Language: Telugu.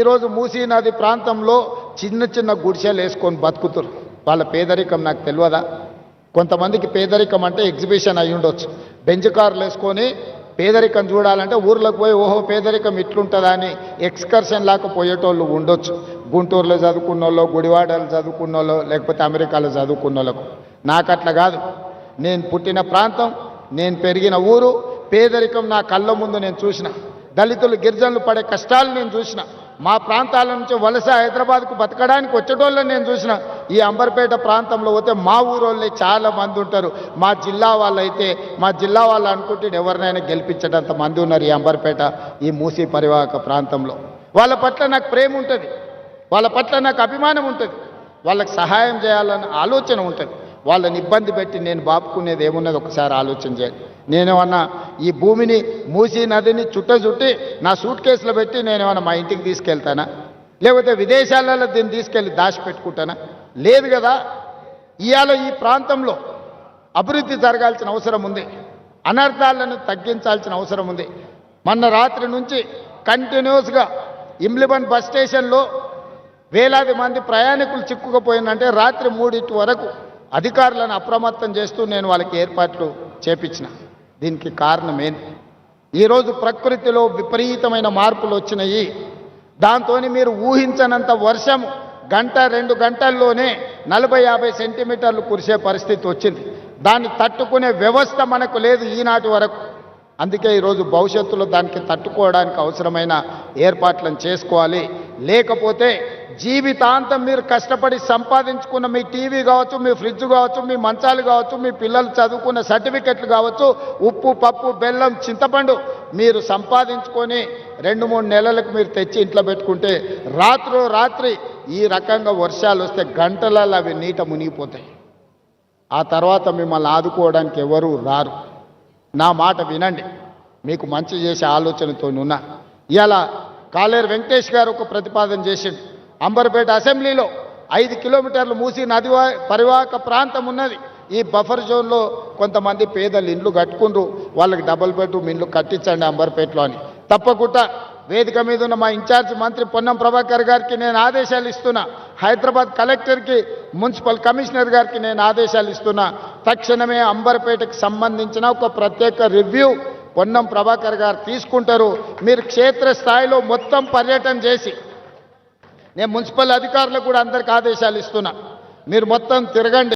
ఈరోజు మూసీ నది ప్రాంతంలో చిన్న చిన్న గుడిసెలు వేసుకొని బతుకుతారు. వాళ్ళ పేదరికం నాకు తెలియదా? కొంతమందికి పేదరికం అంటే ఎగ్జిబిషన్ అయి ఉండొచ్చు. బెంచ్ కార్లు వేసుకొని పేదరికం చూడాలంటే ఊర్లోకి పోయి ఓహో పేదరికం ఇట్లుంటుందా అని ఎక్స్కర్షన్ లాగా పోయేటోళ్ళు ఉండొచ్చు. గుంటూరులో చదువుకున్న వాళ్ళు, గుడివాడలో చదువుకున్న వాళ్ళు, లేకపోతే అమెరికాలో చదువుకున్న వాళ్ళకు. నాకు అట్లా కాదు. నేను పుట్టిన ప్రాంతం, నేను పెరిగిన ఊరు, పేదరికం నా కళ్ళ ముందు నేను చూసిన. దళితులు గిరిజనులు పడే కష్టాలు నేను చూసిన. మా ప్రాంతాల నుంచి వలస హైదరాబాద్కు బతకడానికి వచ్చేటోళ్ళని నేను చూసిన. ఈ అంబర్పేట ప్రాంతంలో పోతే మా ఊరోళ్ళే చాలా మంది ఉంటారు. మా జిల్లా వాళ్ళు అయితే మా జిల్లా వాళ్ళు అనుకుంటే ఎవరినైనా గెలిపించేటంత మంది ఉన్నారు ఈ అంబర్పేట, ఈ మూసీ పరివాహక ప్రాంతంలో. వాళ్ళ పట్ల నాకు ప్రేమ ఉంటుంది, వాళ్ళ పట్ల నాకు అభిమానం ఉంటుంది, వాళ్ళకి సహాయం చేయాలన్న ఆలోచన ఉంటుంది. వాళ్ళని ఇబ్బంది పెట్టి నేను బాపుకునేది ఏమున్నది ఒకసారి ఆలోచన చేయాలి. నేనేమన్నా ఈ భూమిని మూసీ నదిని చుట్టి నా సూట్ కేసులో పెట్టి నేనేమన్నా మా ఇంటికి తీసుకెళ్తానా? లేకపోతే విదేశాలలో దీన్ని తీసుకెళ్ళి దాచిపెట్టుకుంటానా? లేదు కదా. ఇవాళ ఈ ప్రాంతంలో అభివృద్ధి జరగాల్సిన అవసరం ఉంది, అనర్థాలను తగ్గించాల్సిన అవసరం ఉంది. మొన్న రాత్రి నుంచి కంటిన్యూస్గా ఇమ్లిబన్ బస్ స్టేషన్లో వేలాది మంది ప్రయాణికులు చిక్కుకుపోయిందంటే రాత్రి 3 వరకు అధికారులను అప్రమత్తం చేస్తూ నేను వాళ్ళకి ఏర్పాట్లు చేపించిన. దీనికి కారణం ఏంటి? ఈరోజు ప్రకృతిలో విపరీతమైన మార్పులు వచ్చినాయి. దాంతో మీరు ఊహించనంత వర్షం 1-2 గంటల్లోనే 40-50 సెంటీమీటర్లు కురిసే పరిస్థితి వచ్చింది. దాన్ని తట్టుకునే వ్యవస్థ మనకు లేదు ఈనాటి వరకు. అందుకే ఈరోజు భవిష్యత్తులో దానికి తట్టుకోవడానికి అవసరమైన ఏర్పాట్లను చేసుకోవాలి. లేకపోతే జీవితాంతం మీరు కష్టపడి సంపాదించుకున్న మీ టీవీ కావచ్చు, మీ ఫ్రిడ్జ్ కావచ్చు, మీ మంచాలు కావచ్చు, మీ పిల్లలు చదువుకున్న సర్టిఫికెట్లు కావచ్చు, ఉప్పు, పప్పు, బెల్లం, చింతపండు మీరు సంపాదించుకొని 2-3 నెలలకు మీరు తెచ్చి ఇంట్లో పెట్టుకుంటే రాత్రి ఈ రకంగా వర్షాలు వస్తే గంటలలో అవి నీట మునిగిపోతాయి. ఆ తర్వాత మిమ్మల్ని ఆదుకోవడానికి ఎవరూ రారు. నా మాట వినండి, మీకు మంచి చేసే ఆలోచనతో ఉన్నా. ఇలా కాలేరు వెంకటేష్ గారు ఒక ప్రతిపాదన చేసిండు. అంబర్పేట అసెంబ్లీలో 5 కిలోమీటర్లు మూసీ నది పరివాహక ప్రాంతం ఉన్నది. ఈ బఫర్ జోన్లో కొంతమంది పేదలు ఇండ్లు కట్టుకుండ్రు, వాళ్ళకి డబుల్ బెడ్రూమ్ ఇండ్లు కట్టించండి అంబర్పేటలో అని. తప్పకుండా వేదిక మీద ఉన్న మా ఇన్ఛార్జ్ మంత్రి పొన్నం ప్రభాకర్ గారికి నేను ఆదేశాలు ఇస్తున్నా. హైదరాబాద్ కలెక్టర్కి, మున్సిపల్ కమిషనర్ గారికి నేను ఆదేశాలు ఇస్తున్నా. తక్షణమే అంబర్పేటకు సంబంధించిన ఒక ప్రత్యేక రివ్యూ పొన్నం ప్రభాకర్ గారు తీసుకుంటారు. మీరు క్షేత్రస్థాయిలో మొత్తం పర్యటన చేసి, నేను మున్సిపల్ అధికారులకు కూడా అందరికి ఆదేశాలు ఇస్తున్నా, మీరు మొత్తం తిరగండి.